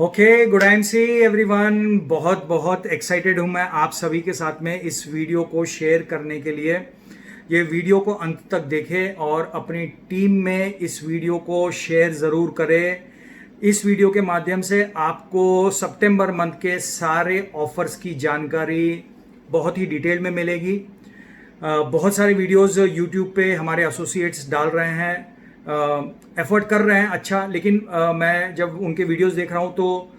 Okay, good time see everyone. बहुत बहुत excited हूँ मैं आप सभी के साथ में इस वीडियो को शेयर करने के लिए। ये वीडियो को अंत तक देखें और अपनी टीम में इस वीडियो को शेयर ज़रूर करें। इस वीडियो के माध्यम से आपको सितंबर मंथ के सारे ऑफर्स की जानकारी बहुत ही डिटेल में मिलेगी। बहुत सारे वीडियोस यूट्यूब पे हमारे एसोसिएट्स डाल रहे हैं, एफर्ट कर रहे हैं अच्छा, लेकिन मैं जब उनके वीडियोस देख रहा हूँ तो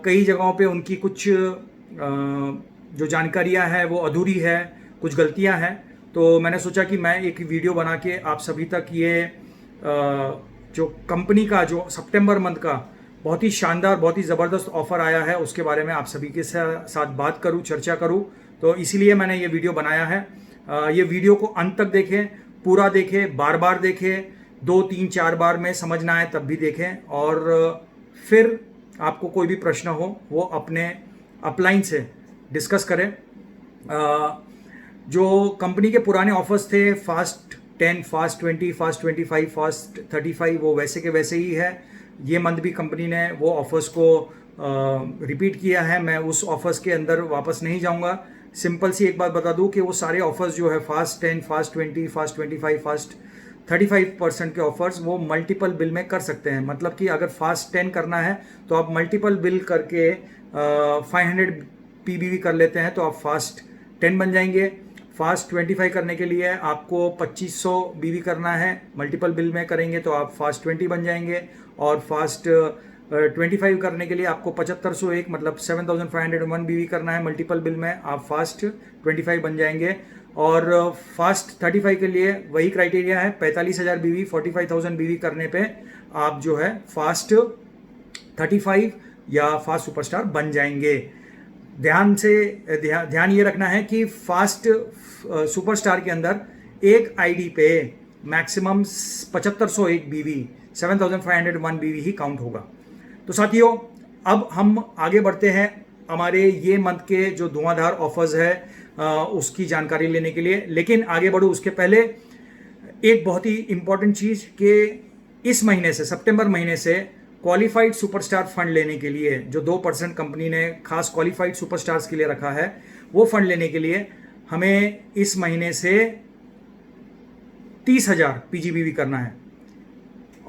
कई जगहों पे उनकी कुछ जो जानकारियाँ हैं वो अधूरी है, कुछ गलतियाँ हैं। तो मैंने सोचा कि मैं एक वीडियो बना के आप सभी तक ये जो कंपनी का जो सितंबर मंथ का बहुत ही शानदार, बहुत ही ज़बरदस्त ऑफर आया है उसके बारे में आप सभी के साथ बात करूं, चर्चा करूं। तो इसीलिए मैंने ये वीडियो बनाया है। ये वीडियो को अंत तक देखें, पूरा देखें, बार बार देखें, 2 3 4 बार में समझ ना आए तब भी देखें, और फिर आपको कोई भी प्रश्न हो वो अपने अपलाइन से डिस्कस करें। जो कंपनी के पुराने ऑफर्स थे, फास्ट 10, फास्ट 20, फास्ट 25, फास्ट 35, वो वैसे के वैसे ही है। ये मंथ भी कंपनी ने वो ऑफर्स को रिपीट किया है। मैं उस ऑफर्स के अंदर वापस नहीं जाऊंगा। सिंपल सी एक बात बता दूं कि वो सारे ऑफर्स जो है फास्ट 10, फास्ट 20, फास्ट 25, फास्ट 35% के ऑफर्स वो मल्टीपल बिल में कर सकते हैं। मतलब कि अगर फास्ट 10 करना है तो आप मल्टीपल बिल करके 500 पीबीवी कर लेते हैं तो आप फास्ट 10 बन जाएंगे। फास्ट 25 करने के लिए आपको 2500 बीवी करना है, मल्टीपल बिल में करेंगे तो आप फास्ट 20 बन जाएंगे। और फास्ट 25 करने के लिए आपको 7501 मतलब 7501 बीवी करना है, मल्टीपल बिल में आप फास्ट 25 बन जाएंगे। और फास्ट 35 के लिए वही क्राइटेरिया है, 45,000 बीवी, 45,000 बीवी करने पे आप जो है फास्ट 35 या फास्ट सुपरस्टार बन जाएंगे। ध्यान ये रखना है कि फास्ट सुपरस्टार के अंदर एक आईडी पे मैक्सिमम 7501 बीवी, 7501 बीवी ही काउंट होगा। तो साथियों, अब हम आगे बढ़ते हैं हमारे ये मंथ के जो धुआंधार ऑफर्स है उसकी जानकारी लेने के लिए। लेकिन आगे बढ़ूँ उसके पहले एक बहुत ही इंपॉर्टेंट चीज़ कि इस महीने से, सितंबर महीने से क्वालिफाइड सुपरस्टार फंड लेने के लिए जो 2% कंपनी ने खास क्वालिफाइड सुपरस्टार्स के लिए रखा है, वो फंड लेने के लिए हमें इस महीने से 30,000 पीजीबीवी करना है।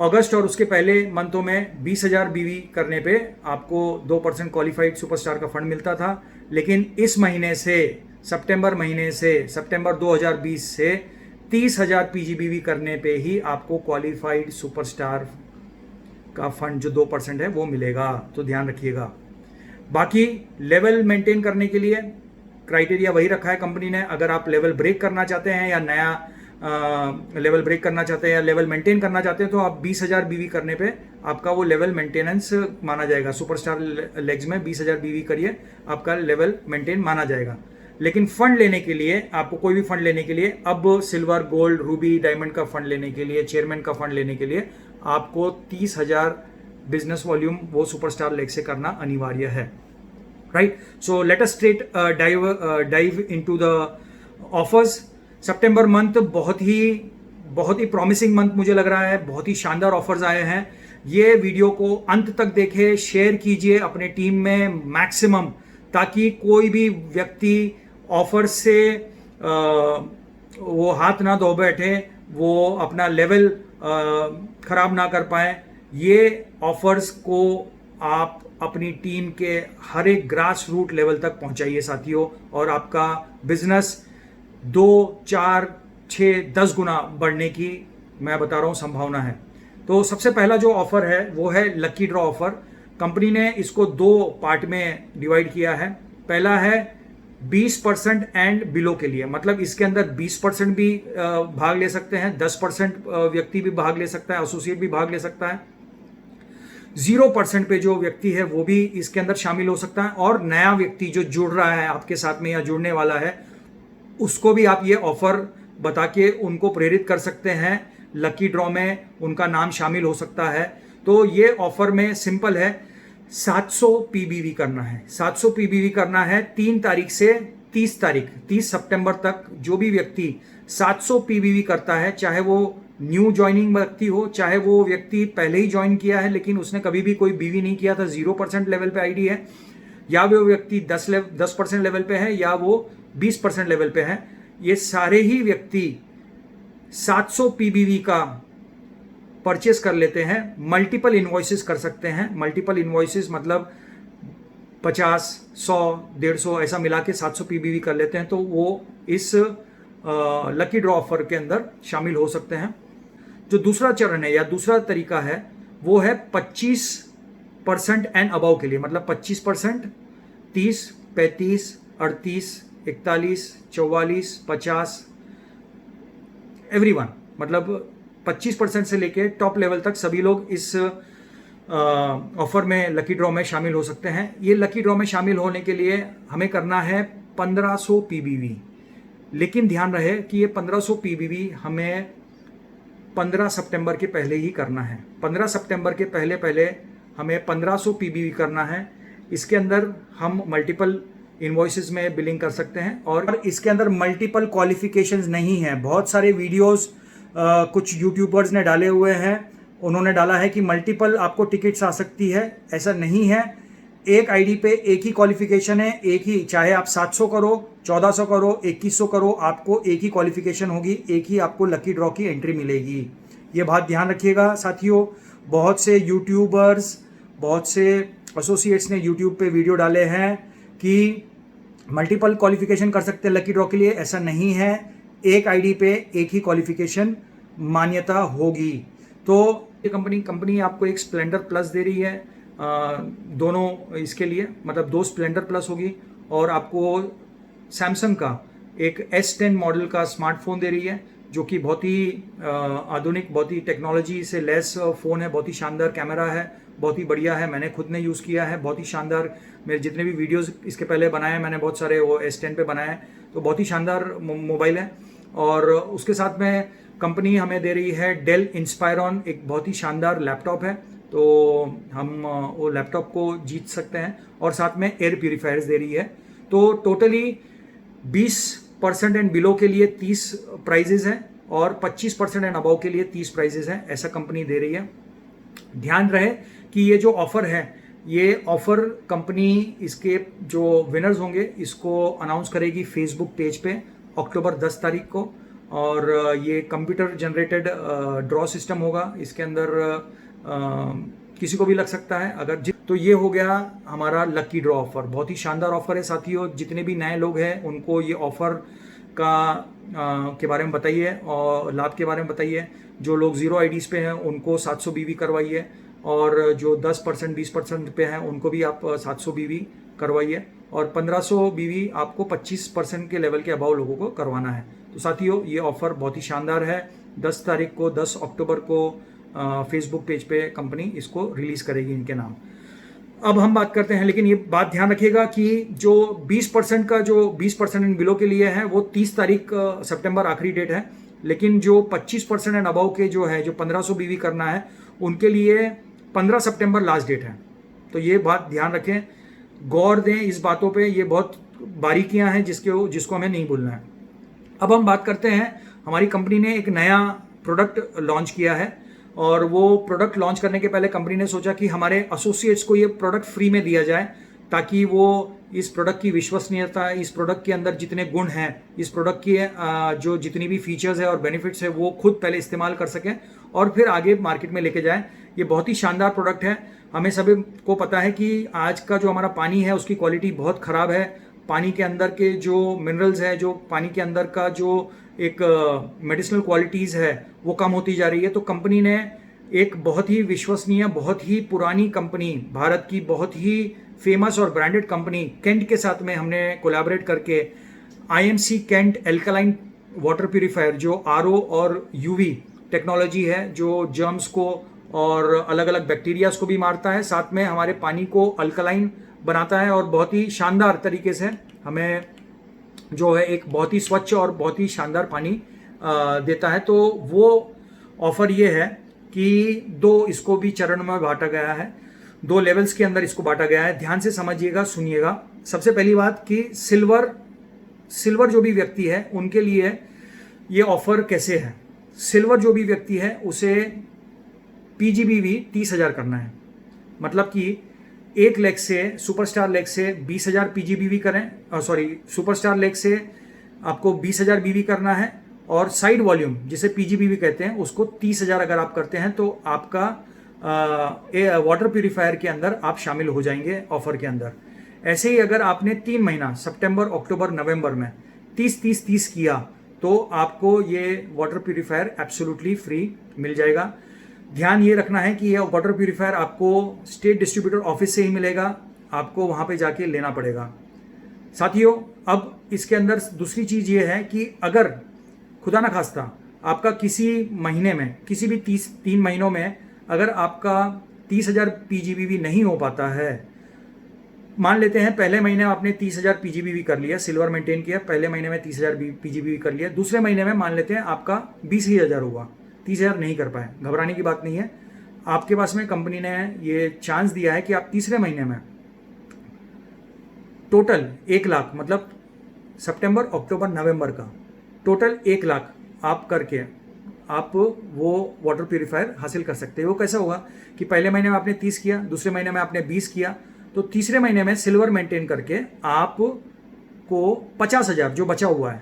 अगस्त और उसके पहले मंथों में 20,000 बीवी करने पे आपको 2% क्वालिफाइड सुपरस्टार का फंड मिलता था। लेकिन इस महीने से, सितंबर महीने से, सितंबर 2020 से 30,000 पीजीबीवी करने पे ही आपको क्वालिफाइड सुपरस्टार का फंड जो 2% है वो मिलेगा। तो ध्यान रखिएगा। बाकी लेवल मेंटेन करने के लिए क्राइटेरिया वही रखा है कंपनी ने। अगर आप लेवल ब्रेक करना चाहते हैं या नया लेवल ब्रेक करना चाहते हैं या लेवल मेंटेन करना चाहते हैं तो आप 20,000 बीवी करने पे आपका वो लेवल मेंटेनेंस माना जाएगा। सुपरस्टार लेग्स में 20,000 बीवी करिए, आपका लेवल मेंटेन माना जाएगा। लेकिन फंड लेने के लिए, आपको कोई भी फंड लेने के लिए, अब सिल्वर, गोल्ड, रूबी, डायमंड का फंड लेने के लिए, चेयरमैन का फंड लेने के लिए आपको 30,000 बिजनेस वॉल्यूम वो सुपरस्टार लेग से करना अनिवार्य है। Right, so let us straight dive into the offers. September month बहुत ही प्रॉमिसिंग मंथ मुझे लग रहा है। बहुत ही शानदार ऑफर्स आए हैं। ये वीडियो को अंत तक देखें, शेयर कीजिए अपने टीम में मैक्सिमम, ताकि कोई भी व्यक्ति ऑफर से वो हाथ ना धो बैठे, वो अपना लेवल खराब ना कर पाए। ये ऑफर्स को आप अपनी टीम के हर एक ग्रास रूट लेवल तक पहुंचाइए साथियों, और आपका बिजनेस 2 4 6 10 गुना बढ़ने की मैं बता रहा हूँ संभावना है। तो सबसे पहला जो ऑफर है वो है लकी ड्रॉ ऑफर। कंपनी ने इसको 2 पार्ट में डिवाइड किया है। पहला है 20% एंड बिलो के लिए, मतलब इसके अंदर 20% भी भाग ले सकते हैं, 10% व्यक्ति भी भाग ले सकता है, एसोसिएट भी भाग ले सकता है, 0% पे जो व्यक्ति है वो भी इसके अंदर शामिल हो सकता है, और नया व्यक्ति जो जुड़ रहा है आपके साथ में या जुड़ने वाला है उसको भी आप ये ऑफर बता के उनको प्रेरित कर सकते हैं। लकी ड्रॉ में उनका नाम शामिल हो सकता है। तो ये ऑफर में सिंपल है, 700 पीबीवी करना है। 700 पीबीवी करना है 3 तारीख से 30 तारीख, 30 सितंबर तक जो भी व्यक्ति 700 पीबीवी करता है, चाहे वो न्यू ज्वाइनिंग व्यक्ति हो, चाहे वो व्यक्ति पहले ही ज्वाइन किया है लेकिन उसने कभी भी कोई बीवी नहीं किया था, 0% लेवल पे आईडी है, या वो व्यक्ति 10% लेवल पे है, या वो 20% लेवल पे है, ये सारे ही व्यक्ति 700 पीबीवी का परचेस कर लेते हैं। मल्टीपल इन्वॉइसेस कर सकते हैं। मल्टीपल इन्वॉइसेस मतलब 50, 100, 150 ऐसा मिला के 700 पीबीवी कर लेते हैं, तो वो इस लकी ड्रॉ ऑफर के अंदर शामिल हो सकते हैं। जो दूसरा चरण है या दूसरा तरीका है वो है 25% एंड अबाव के लिए, मतलब 25%, 30, 35, 38, 41, 44, 50, एवरीवन, मतलब 25% से लेके टॉप लेवल तक सभी लोग इस ऑफर में लकी ड्रॉ में शामिल हो सकते हैं। ये लकी ड्रॉ में शामिल होने के लिए हमें करना है 1500 पीबीवी, लेकिन ध्यान रहे कि ये 1500 पीबीवी हमें 15 सितंबर के पहले ही करना है। 15 सितंबर के पहले पहले हमें 1500 पीबीवी करना है। इसके अंदर हम मल्टीपल इन्वॉइसेस में बिलिंग कर सकते हैं और इसके अंदर मल्टीपल क्वालिफिकेशंस नहीं है। बहुत सारे वीडियोस कुछ यूट्यूबर्स ने डाले हुए हैं, उन्होंने डाला है कि मल्टीपल आपको टिकट्स आ सकती है। ऐसा नहीं है, एक आईडी पे एक ही क्वालिफिकेशन है, एक ही, चाहे आप 700 करो, 1400 करो, 2100 करो, आपको एक ही क्वालिफिकेशन होगी, एक ही आपको लकी ड्रॉ की एंट्री मिलेगी। ये बात ध्यान रखिएगा साथियों। बहुत से यूट्यूबर्स, बहुत से एसोसिएट्स ने यूट्यूब पे वीडियो डाले हैं कि मल्टीपल क्वालिफिकेशन कर सकते हैं लकी ड्रॉ के लिए। ऐसा नहीं है, एक आईडी पे एक ही क्वालिफिकेशन मान्यता होगी। तो ये कंपनी आपको एक स्प्लेंडर प्लस दे रही है, दोनों इसके लिए, मतलब 2 स्प्लेंडर प्लस होगी, और आपको सैमसंग का एक S10 मॉडल का स्मार्टफोन दे रही है, जो कि बहुत ही आधुनिक, बहुत ही टेक्नोलॉजी से लेस फ़ोन है। बहुत ही शानदार कैमरा है, बहुत ही बढ़िया है, मैंने खुद ने यूज़ किया है, बहुत ही शानदार। मेरे जितने भी वीडियोस इसके पहले बनाए हैं मैंने बहुत सारे वो S10 पे बनाए हैं, तो बहुत ही शानदार मोबाइल है। और उसके साथ में कंपनी हमें दे रही है डेल इंस्पायरॉन, एक बहुत ही शानदार लैपटॉप है, तो हम वो लैपटॉप को जीत सकते हैं, और साथ में एयर प्यूरीफायर्स दे रही है। तो टोटली 20% एंड बिलो के लिए 30 प्राइजेज हैं और 25% एंड अबाव के लिए 30 प्राइजेज हैं, ऐसा कंपनी दे रही है। ध्यान रहे कि ये जो ऑफर है, ये ऑफर कंपनी इसके जो विनर्स होंगे इसको अनाउंस करेगी फेसबुक पेज पे अक्टूबर 10 तारीख को, और ये कंप्यूटर जनरेटेड ड्रॉ सिस्टम होगा। इसके अंदर किसी को भी लग सकता है अगर तो ये हो गया हमारा लकी ड्रॉ ऑफर। बहुत ही शानदार ऑफर है साथियों। जितने भी नए लोग हैं उनको ये ऑफर का के बारे में बताइए और लाभ के बारे में बताइए। जो लोग 0 आईडीज पे हैं उनको 700 बीवी करवाइए, और जो 10% 20% पे हैं उनको भी आप 700 बीवी करवाइए, और 1500 बीवी आपको 25% के लेवल के अबाव लोगों को करवाना है। तो साथियों ये ऑफ़र बहुत ही शानदार है। 10 तारीख को, 10 अक्टूबर को फेसबुक पेज पे कंपनी इसको रिलीज़ करेगी इनके नाम। अब हम बात करते हैं, लेकिन ये बात ध्यान रखिएगा कि जो 20% का, जो 20% इन बिलो के लिए है वो 30 तारीख सितंबर आखिरी डेट है, लेकिन जो 25% एंड अबाव के जो है, जो 1500 बीवी करना है, उनके लिए 15 सितंबर लास्ट डेट है। तो ये बात ध्यान रखें, गौर दें इस बातों पे, ये बहुत बारीकियां हैं जिसको हमें नहीं भूलना है। अब हम बात करते हैं, हमारी कंपनी ने एक नया प्रोडक्ट लॉन्च किया है, और वो प्रोडक्ट लॉन्च करने के पहले कंपनी ने सोचा कि हमारे एसोसिएट्स को ये प्रोडक्ट फ्री में दिया जाए, ताकि वो इस प्रोडक्ट की विश्वसनीयता, इस प्रोडक्ट के अंदर जितने गुण हैं, इस प्रोडक्ट की जो जितनी भी फीचर्स है और बेनिफिट्स है, वो खुद पहले इस्तेमाल कर सकें और फिर आगे मार्केट में लेके जाएं। ये बहुत ही शानदार प्रोडक्ट है। हमें सभी को पता है कि आज का जो हमारा पानी है उसकी क्वालिटी बहुत ख़राब है। पानी के अंदर के जो मिनरल्स है, जो पानी के अंदर का जो एक मेडिसिनल क्वालिटीज़ है वो कम होती जा रही है। तो कंपनी ने एक बहुत ही विश्वसनीय, बहुत ही पुरानी कंपनी, भारत की बहुत ही फेमस और ब्रांडेड कंपनी केंट के साथ में हमने कोलैबोरेट करके IMC Kent alkaline water purifier, जो RO और UV टेक्नोलॉजी है, जो जर्म्स को और अलग अलग बैक्टीरियाज को भी मारता है, साथ में हमारे पानी को अल्कलाइन बनाता है और बहुत ही शानदार तरीके से हमें जो है एक बहुत ही स्वच्छ और बहुत ही शानदार पानी देता है। तो वो ऑफर ये है कि इसको भी चरण में बांटा गया है, 2 लेवल्स के अंदर इसको बांटा गया है। ध्यान से समझिएगा, सुनिएगा। सबसे पहली बात कि सिल्वर जो भी व्यक्ति है उनके लिए ये ऑफर कैसे है। सिल्वर जो भी व्यक्ति है उसे पीजीबीवी 30,000 करना है। मतलब कि एक लेग से, सुपरस्टार लेग से 20,000 पीजीबीवी करें, सुपरस्टार लेग से आपको 20,000 बीवी करना है, और साइड वॉल्यूम जिसे पीजीबीवी कहते हैं उसको 30,000 अगर आप करते हैं तो आपका वाटर प्यूरिफायर के अंदर आप शामिल हो जाएंगे ऑफर के अंदर। ऐसे ही अगर आपने 3 महीना सितंबर, अक्टूबर, नवंबर में 30-30-30 किया तो आपको ये वाटर प्यूरिफायर एब्सोल्युटली फ्री मिल जाएगा। ध्यान ये रखना है कि ये वाटर प्यूरिफायर आपको स्टेट डिस्ट्रीब्यूटर ऑफिस से ही मिलेगा, आपको वहाँ पे जाके लेना पड़ेगा। साथियों, अब इसके अंदर दूसरी चीज़ ये है कि अगर खुदा ना खास्ता आपका किसी महीने में, किसी भी 3 महीनों में अगर आपका 30,000 पीजीबीवी नहीं हो पाता है, मान लेते हैं पहले महीने में आपने 30,000 पीजीबीवी कर लिया, सिल्वर मेंटेन किया, पहले महीने में 30,000 पीजीबीवी कर लिया, दूसरे महीने में मान लेते हैं आपका 20,000 हुआ, 30,000 नहीं कर पाए, घबराने की बात नहीं है। आपके पास में कंपनी ने ये चांस दिया है कि आप तीसरे महीने में टोटल 1 लाख, मतलब सितंबर, अक्टूबर, नवंबर का टोटल 1 लाख आप करके आप वो वाटर प्यूरिफायर हासिल कर सकते हैं। वो कैसा होगा कि पहले महीने में आपने 30 किया, दूसरे महीने में आपने 20 किया, तो तीसरे महीने में सिल्वर मेंटेन करके आपको 50,000 जो बचा हुआ है,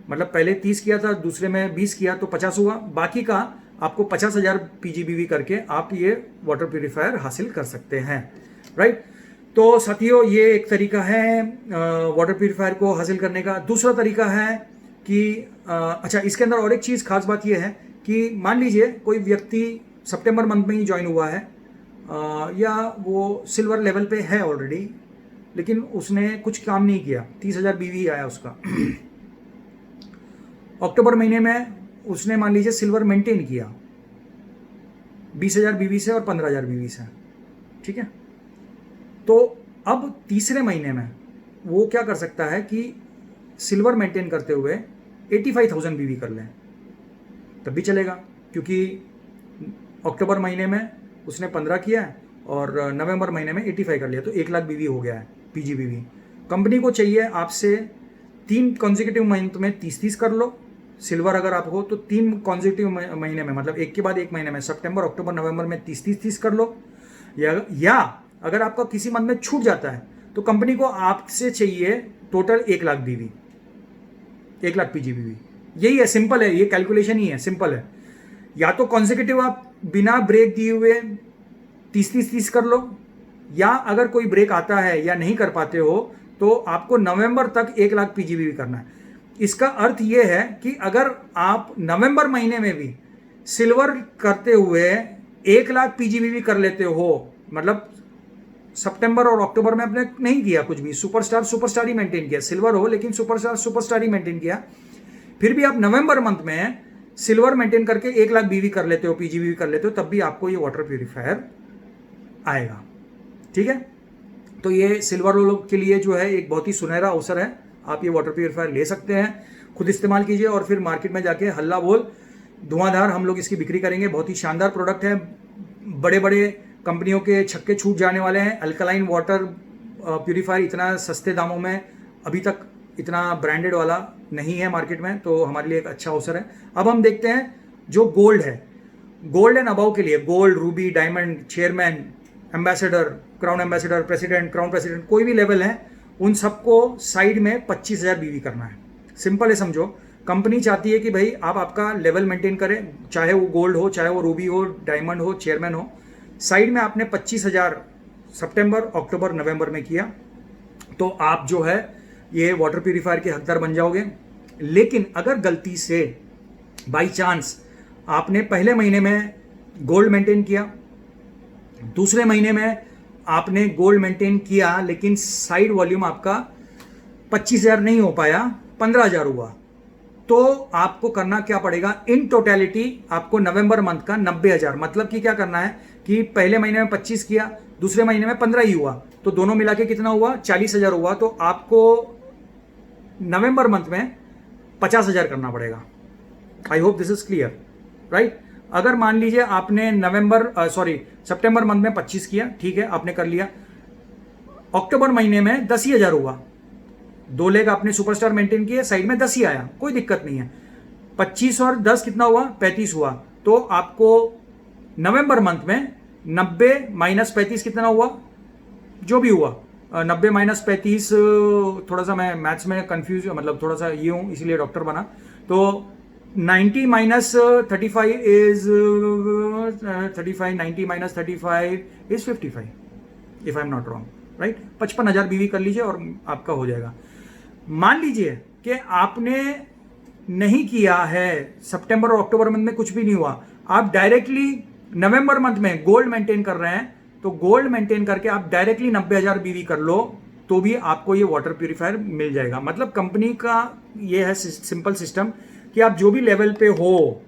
मतलब पहले 30 किया था, दूसरे में 20 किया तो 50 हुआ, बाकी का आपको 50,000 पीजीबीवी करके आप ये वाटर प्यूरिफायर हासिल कर सकते हैं। राइट। तो साथियों, ये एक तरीका है वाटर प्यूरिफायर को हासिल करने का। दूसरा तरीका है कि अच्छा, इसके अंदर और एक चीज़ खास बात यह है कि मान लीजिए कोई व्यक्ति सितंबर मंथ में ही ज्वाइन हुआ है, या वो सिल्वर लेवल पे है ऑलरेडी, लेकिन उसने कुछ काम नहीं किया, 30,000 बीवी आया उसका अक्टूबर महीने में उसने मान लीजिए सिल्वर मेंटेन किया 20,000 बीवी से और 15,000 बीवी से, ठीक है। तो अब तीसरे महीने में वो क्या कर सकता है कि सिल्वर मेंटेन करते हुए 85,000 बीवी कर लें, तब भी चलेगा, क्योंकि अक्टूबर महीने में उसने 15 किया है और नवंबर महीने में 85 कर लिया, तो 1 लाख बीवी हो गया है पीजीबीवी। कंपनी को चाहिए आपसे 3 कॉन्जिक्यूटिव मंथ में 30-30 कर लो। सिल्वर अगर आप हो तो 3 कॉन्जिक्यूटिव महीने में, मतलब एक के बाद एक महीने में, सितंबर, अक्टूबर, नवंबर में 30-30-30 कर लो। या अगर आपका किसी मंथ में छूट जाता है तो कंपनी को आपसे चाहिए टोटल 1 लाख बीवी, 1 लाख पीजीबीवी। यही है, सिंपल है, ये कैलकुलेशन ही है, सिंपल है। या तो कॉन्जिक्यूटिव आप बिना ब्रेक दिए हुए 30-30-30 कर लो, या अगर कोई ब्रेक आता है या नहीं कर पाते हो तो आपको नवंबर तक 1 लाख पीजीबीवी करना है। इसका अर्थ यह है कि अगर आप नवंबर महीने में भी सिल्वर करते हुए 1 लाख पीजीबीवी कर लेते हो, मतलब सितंबर और अक्टूबर में आपने नहीं किया कुछ भी, सुपरस्टार ही मेंटेन किया, सिल्वर हो लेकिन सुपरस्टार ही मेंटेन किया, फिर भी आप नवंबर मंथ में सिल्वर मेंटेन करके 1 लाख बीवी कर लेते हो, पीजीबीवी कर लेते हो, तब भी आपको ये वाटर प्यूरिफायर आएगा, ठीक है। तो ये सिल्वर लोग के लिए जो है एक बहुत ही सुनहरा अवसर है, आप ये वाटर प्यूरिफायर ले सकते हैं, खुद इस्तेमाल कीजिए और फिर मार्केट में जाके हल्ला बोल धुआंधार हम लोग इसकी बिक्री करेंगे। बहुत ही शानदार प्रोडक्ट है, बड़े बड़े कंपनियों के छक्के छूट जाने वाले हैं। अल्कलाइन वाटर प्यूरिफायर इतना सस्ते दामों में अभी तक इतना ब्रांडेड वाला नहीं है मार्केट में, तो हमारे लिए एक अच्छा अवसर है। अब हम देखते हैं जो गोल्ड है, गोल्ड एंड अबव के लिए, gold, Ruby, diamond, chairman, ambassador, crown ambassador, president, crown president, कोई भी लेवल है, उन सबको साइड में 25,000 बीवी करना है। सिंपल है, समझो। कंपनी चाहती है कि भाई आप आपका लेवल मेंटेन करें, चाहे वो गोल्ड हो, चाहे वो रूबी हो, डायमंड हो, चेयरमैन हो, साइड में आपने 25,000 सितंबर, अक्टूबर, नवंबर में किया तो आप जो है ये वाटर प्यूरिफायर के हकदार बन जाओगे। लेकिन अगर गलती से बाई चांस आपने पहले महीने में गोल्ड मेंटेन किया, दूसरे महीने में आपने गोल्ड मेंटेन किया लेकिन साइड वॉल्यूम आपका 25,000 नहीं हो पाया, 15,000 हुआ, तो आपको करना क्या पड़ेगा, इन टोटलिटी आपको नवंबर मंथ का 90,000, मतलब कि क्या करना है कि पहले महीने में 25 किया, दूसरे महीने में 15 ही हुआ, तो दोनों मिला के कितना हुआ, 40,000 हुआ, तो आपको नवंबर मंथ में 50,000 करना पड़ेगा। I hope this is clear, right. अगर मान लीजिए आपने सितंबर मंथ में 25 किया, ठीक है, आपने कर लिया, अक्टूबर महीने में 10,000 हुआ, 2 लेग आपने सुपरस्टार मेंटेन किए, साइड में 10 ही आया, कोई दिक्कत नहीं है। 25 और 10 कितना हुआ, 35 हुआ। तो आपको नवंबर मंथ में 90 माइनस 35 कितना हुआ, जो भी हुआ 90 माइनस 35, थोड़ा सा मैं मैथ्स में कंफ्यूज, मतलब थोड़ा सा ये हूँ इसीलिए डॉक्टर बना। तो 90 minus 35 is 35, 90 minus 35 is 55 if I am not wrong, right. 55,000 बीवी कर लीजिए और आपका हो जाएगा। मान लीजिए कि आपने नहीं किया है, सितंबर और अक्टूबर मंथ में कुछ भी नहीं हुआ, आप डायरेक्टली नवंबर मंथ में गोल्ड मेंटेन कर रहे हैं, तो गोल्ड मेंटेन करके आप डायरेक्टली 90,000 बीवी कर लो तो भी आपको ये वाटर प्यूरिफायर मिल जाएगा। मतलब कंपनी का ये है सिंपल सिस्टम कि आप जो भी लेवल पे हो,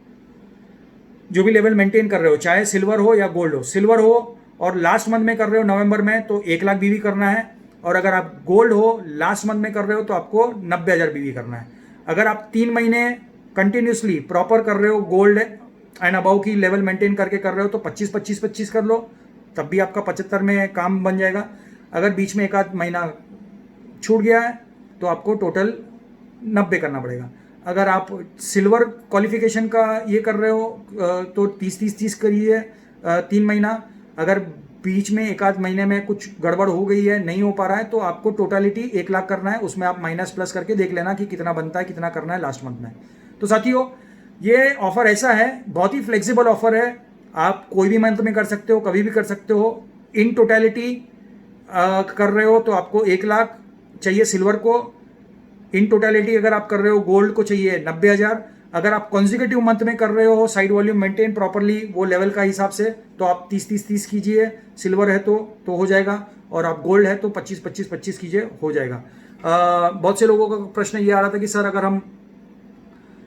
जो भी लेवल मेंटेन कर रहे हो, चाहे सिल्वर हो या गोल्ड हो, सिल्वर हो और लास्ट मंथ में कर रहे हो नवंबर में तो 1 लाख बीवी करना है, और अगर आप गोल्ड हो लास्ट मंथ में कर रहे हो तो आपको 90,000 बीवी करना है। अगर आप 3 महीने कंटिन्यूसली प्रॉपर कर रहे हो, गोल्ड एंड अबाउ की लेवल मेंटेन करके कर रहे हो तो 25-25-25 कर लो, तब भी आपका 75 में काम बन जाएगा। अगर बीच में एक आध महीना छूट गया है तो आपको टोटल 90 करना पड़ेगा। अगर आप सिल्वर क्वालिफिकेशन का ये कर रहे हो तो 30-30-30 करिए 3 महीना। अगर बीच में एक आध महीने में कुछ गड़बड़ हो गई है, नहीं हो पा रहा है, तो आपको टोटलिटी 1 लाख करना है। उसमें आप माइनस प्लस करके देख लेना कि कितना बनता है, कितना करना है लास्ट मंथ में। तो साथियों, ये ऑफर ऐसा है, बहुत ही फ्लेक्सिबल ऑफर है, आप कोई भी मंथ में कर सकते हो, कभी भी कर सकते हो। इन टोटलिटी कर रहे हो तो आपको 1 लाख चाहिए सिल्वर को। इन टोटलिटी अगर आप कर रहे हो गोल्ड को चाहिए 90,000। अगर आप कॉन्जिक्यूटिव मंथ में कर रहे हो, साइड वॉल्यूम मेंटेन प्रॉपरली वो लेवल का हिसाब से, तो आप 30-30-30 कीजिए। सिल्वर है तो हो जाएगा, और आप गोल्ड है तो 25-25-25 कीजिए, हो जाएगा। बहुत से लोगों का प्रश्न ये आ रहा था कि सर अगर हम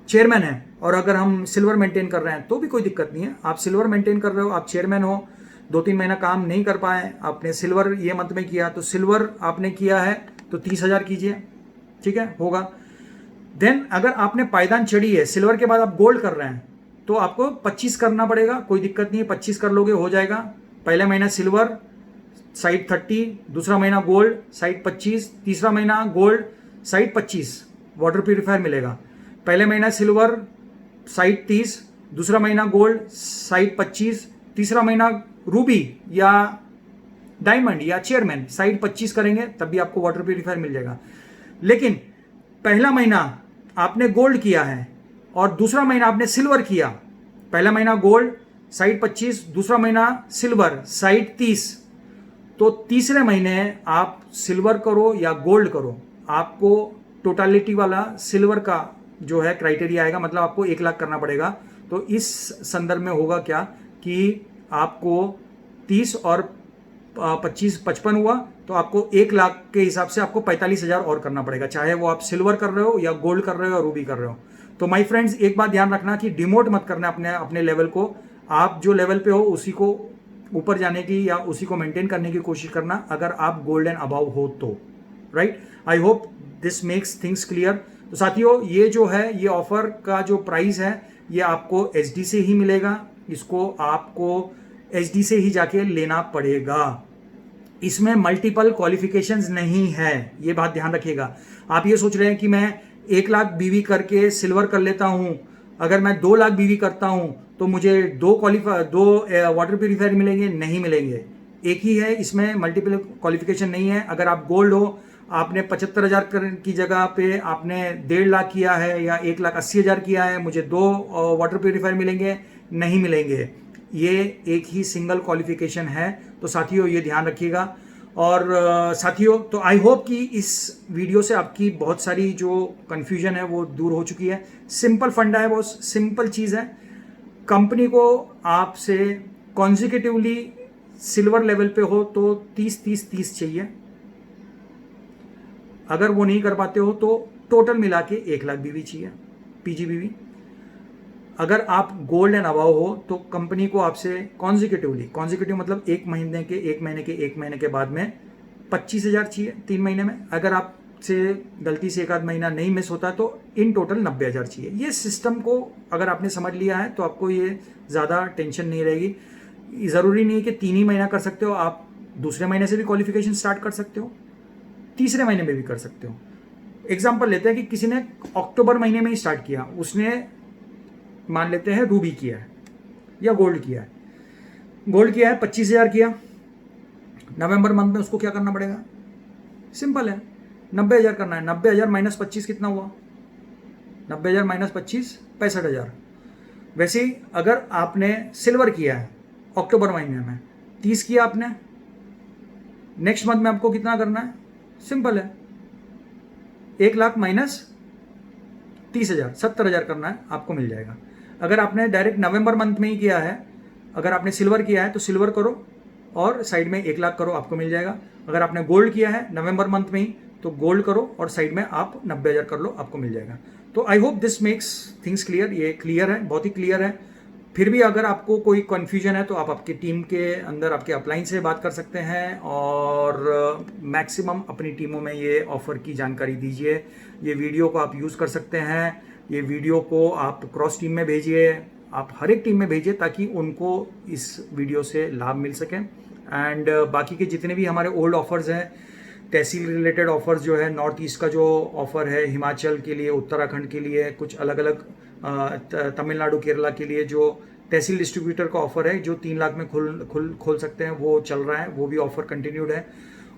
चेयरमैन हैं और अगर हम सिल्वर मेंटेन कर रहे हैं तो भी कोई दिक्कत नहीं है। आप सिल्वर मेंटेन कर रहे हो, आप चेयरमैन हो, 2-3 महीना काम नहीं कर पाए, आपने सिल्वर ये मंथ में किया, तो सिल्वर आपने किया है तो 30,000 कीजिए, ठीक है, होगा। देन अगर आपने पायदान चढ़ी है, सिल्वर के बाद आप गोल्ड कर रहे हैं, तो आपको 25 करना पड़ेगा, कोई दिक्कत नहीं है, 25 कर लोगे हो जाएगा। पहला महीना सिल्वर साइड 30, दूसरा महीना गोल्ड साइड 25, तीसरा महीना गोल्ड साइड 25, वाटर प्यूरिफायर मिलेगा। पहले महीना सिल्वर साइड 30, दूसरा महीना गोल्ड साइड 25, तीसरा महीना रूबी या डायमंड या चेयरमैन साइड 25 करेंगे, तब भी आपको वाटर प्यूरिफायर मिल जाएगा। लेकिन पहला महीना आपने गोल्ड किया है और दूसरा महीना आपने सिल्वर किया, पहला महीना गोल्ड साइड 25, दूसरा महीना सिल्वर साइड 30, तो तीसरे महीने आप सिल्वर करो या गोल्ड करो, आपको टोटलिटी वाला सिल्वर का जो है क्राइटेरिया आएगा, मतलब आपको 1 लाख करना पड़ेगा। तो इस संदर्भ में होगा क्या कि आपको 30 और 25 55 हुआ, तो आपको 1 लाख के हिसाब से आपको 45,000 और करना पड़ेगा, चाहे वो आप सिल्वर कर रहे हो या गोल्ड कर रहे हो या रूबी कर रहे हो। तो माय फ्रेंड्स, एक बात ध्यान रखना कि डिमोट मत करना अपने लेवल को। आप जो लेवल पे हो उसी को ऊपर जाने की या उसी को मेंटेन करने की कोशिश करना, अगर आप गोल्ड एंड अबाव हो तो, right. I hope this makes things clear. तो साथियों, ये जो है, ये ऑफर का जो प्राइस है ये आपको एचडी से ही मिलेगा, इसको आपको एचडी से ही जाके लेना पड़ेगा। इसमें मल्टीपल क्वालिफिकेशंस नहीं है, ये बात ध्यान रखिएगा। आप ये सोच रहे हैं कि मैं 1 लाख बीवी करके सिल्वर कर लेता हूं, अगर मैं 2 लाख बीवी करता हूं तो मुझे दो वाटर प्यूरिफायर मिलेंगे, नहीं मिलेंगे, एक ही है। इसमें मल्टीपल क्वालिफिकेशन नहीं है। अगर आप गोल्ड हो, आपने 75,000 की जगह पे आपने 1.5 लाख किया है या 1,80,000 किया है, मुझे 2 वाटर प्यूरिफायर मिलेंगे, नहीं मिलेंगे। ये एक ही सिंगल क्वालिफिकेशन है। तो साथियों, ये ध्यान रखिएगा। और साथियों, तो आई होप कि इस वीडियो से आपकी बहुत सारी जो कन्फ्यूजन है वो दूर हो चुकी है। सिंपल फंडा है, बहुत सिंपल चीज़ है। कंपनी को आपसे कॉन्जिक्यूटिवली सिल्वर लेवल पे हो तो 30-30-30 चाहिए। अगर वो नहीं कर पाते हो तो टोटल मिला के 1 लाख बीवी चाहिए, पीजीबीवी। अगर आप गोल्ड एंड अबाव हो तो कंपनी को आपसे कॉन्जिक्यूटिव मतलब एक महीने के बाद में 25,000 चाहिए 3 महीने में। अगर आपसे गलती से एक आध महीना नहीं मिस होता तो इन टोटल 90,000 चाहिए। ये सिस्टम को अगर आपने समझ लिया है तो आपको ये ज़्यादा टेंशन नहीं रहेगी। ज़रूरी नहीं है कि 3 ही महीना कर सकते हो, आप दूसरे महीने से भी क्वालिफिकेशन स्टार्ट कर सकते हो, तीसरे महीने में भी कर सकते हो। एग्जाम्पल लेते हैं कि किसी ने अक्टूबर महीने में ही स्टार्ट किया, उसने मान लेते हैं रूबी किया है या गोल्ड किया है, गोल्ड किया है 25,000 किया, नवंबर मंथ में उसको क्या करना पड़ेगा, सिंपल है 90,000 करना है। 90,000 माइनस 25 कितना हुआ, 90,000 माइनस 25 65,000। वैसे ही अगर आपने सिल्वर किया है अक्टूबर महीने में 30 किया आपने, नेक्स्ट मंथ में आपको कितना करना है, सिंपल है 1,00,000 माइनस 30,000 70,000 करना है, आपको मिल जाएगा। अगर आपने डायरेक्ट नवंबर मंथ में ही किया है, अगर आपने सिल्वर किया है तो सिल्वर करो और साइड में 1,00,000 करो, आपको मिल जाएगा। अगर आपने गोल्ड किया है नवंबर मंथ में ही तो गोल्ड करो और साइड में आप 90,000 कर लो, आपको मिल जाएगा। तो I hope this makes things clear. ये क्लियर है, बहुत ही क्लियर है। फिर भी अगर आपको कोई कन्फ्यूजन है तो आप आपकी टीम के अंदर आपके अपलाइन से बात कर सकते हैं और मैक्सिमम अपनी टीमों में ये ऑफ़र की जानकारी दीजिए। ये वीडियो को आप यूज़ कर सकते हैं, ये वीडियो को आप क्रॉस टीम में भेजिए, आप हर एक टीम में भेजिए ताकि उनको इस वीडियो से लाभ मिल सके। एंड बाकी के जितने भी हमारे ओल्ड ऑफर्स हैं, तहसील रिलेटेड ऑफर्स जो है, नॉर्थ ईस्ट का जो ऑफ़र है हिमाचल के लिए, उत्तराखंड के लिए, कुछ अलग अलग तमिलनाडु केरला के लिए जो तहसील डिस्ट्रीब्यूटर का ऑफ़र है जो 3,00,000 में खोल सकते हैं, वो चल रहा है, वो भी ऑफ़र कंटिन्यूड है।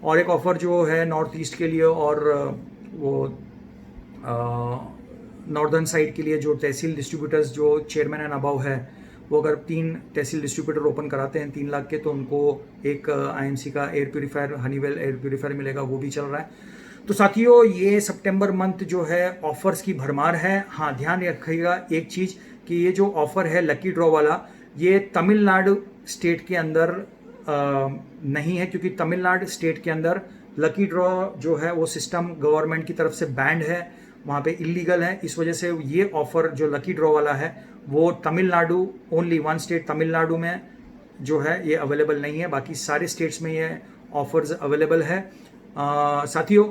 और एक ऑफ़र जो है नॉर्थ ईस्ट के लिए और वो नॉर्दर्न साइड के लिए जो तहसील डिस्ट्रीब्यूटर्स जो चेयरमैन एंड अबव है, वो अगर 3 तहसील डिस्ट्रीब्यूटर ओपन कराते हैं 3,00,000 के तो उनको एक IMC का air purifier, Honeywell air purifier मिलेगा, वो भी चल रहा है। तो साथियों ये सितंबर मंथ जो है ऑफर्स की भरमार है। हाँ, ध्यान रखिएगा एक चीज़ कि ये जो ऑफ़र है लकी ड्रॉ वाला, ये तमिलनाडु स्टेट के अंदर नहीं है, क्योंकि तमिलनाडु स्टेट के अंदर लकी ड्रॉ जो है वो सिस्टम गवर्नमेंट की तरफ से बैंड है, वहाँ पे इलीगल है। इस वजह से ये ऑफ़र जो लकी ड्रॉ वाला है वो तमिलनाडु, ओनली 1 स्टेट तमिलनाडु में जो है ये अवेलेबल नहीं है, बाकी सारे स्टेट्स में ये ऑफर्स अवेलेबल है। साथियों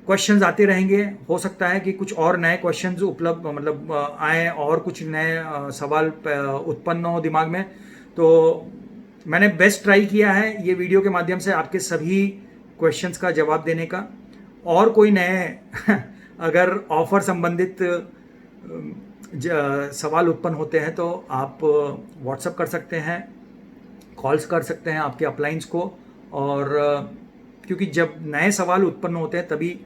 क्वेश्चंस आते रहेंगे, हो सकता है कि कुछ और नए क्वेश्चंस उपलब्ध मतलब आए और कुछ नए सवाल उत्पन्न हो दिमाग में, तो मैंने बेस्ट ट्राई किया है ये वीडियो के माध्यम से आपके सभी क्वेश्चंस का जवाब देने का। और कोई नए अगर ऑफर संबंधित सवाल उत्पन्न होते हैं तो आप व्हाट्सएप कर सकते हैं, कॉल्स कर सकते हैं आपके अपलाइंस को, और क्योंकि जब नए सवाल उत्पन्न होते हैं तभी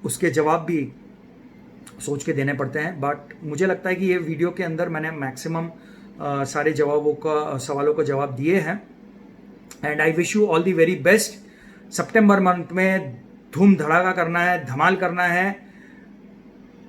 उसके जवाब भी सोच के देने पड़ते हैं। बट मुझे लगता है कि ये वीडियो के अंदर मैंने मैक्सिमम सारे सवालों का जवाब दिए हैं। And I wish you all the very best. September month में धूम धड़ाका करना है, धमाल करना है,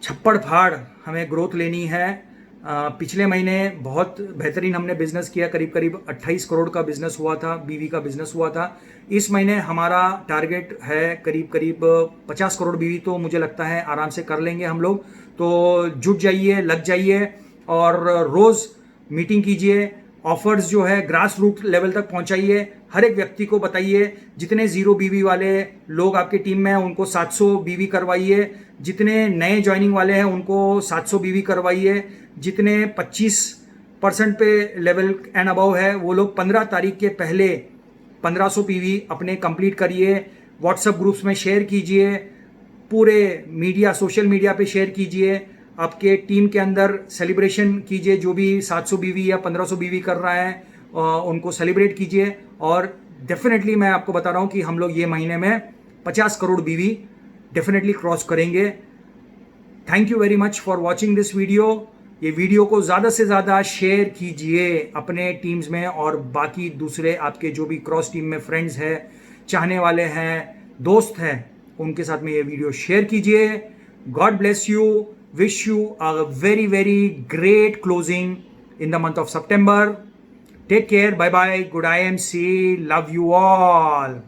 छप्पड़ फाड़ हमें ग्रोथ लेनी है। पिछले महीने बहुत बेहतरीन हमने बिजनेस किया, करीब करीब 28 करोड़ का बिजनेस हुआ था, बीवी का बिजनेस हुआ था। इस महीने हमारा टारगेट है करीब करीब 50 करोड़ बीवी, तो मुझे लगता है आराम से कर लेंगे हम लोग। तो जुट जाइए, लग जाइए और रोज़ मीटिंग कीजिए, ऑफर्स जो है ग्रास रूट लेवल तक पहुंचाइए, हर एक व्यक्ति को बताइए। जितने 0 बीवी वाले लोग आपकी टीम में हैं उनको 700 बीवी करवाइए, जितने नए ज्वाइनिंग वाले हैं उनको 700 बीवी करवाइए, जितने 25% पे लेवल एंड अबव है वो लोग 15 तारीख के पहले 1500 बीवी अपने कंप्लीट करिए। व्हाट्सएप ग्रुप्स में शेयर कीजिए, पूरे मीडिया, सोशल मीडिया पे शेयर कीजिए, आपके टीम के अंदर सेलिब्रेशन कीजिए। जो भी 700 बीवी या 1500 बीवी कर रहा है उनको सेलिब्रेट कीजिए। और डेफिनेटली मैं आपको बता रहा हूँ कि हम लोग ये महीने में 50 करोड़ बीवी डेफिनेटली क्रॉस करेंगे। Thank you very much for watching this video. ये वीडियो को ज़्यादा से ज़्यादा शेयर कीजिए अपने टीम्स में, और बाकी दूसरे आपके जो भी क्रॉस टीम में फ्रेंड्स हैं, चाहने वाले हैं, दोस्त हैं, उनके साथ में ये वीडियो शेयर कीजिए। God bless you, wish you a very very great closing in the month of September. Take care, bye bye, good IMC, love you all.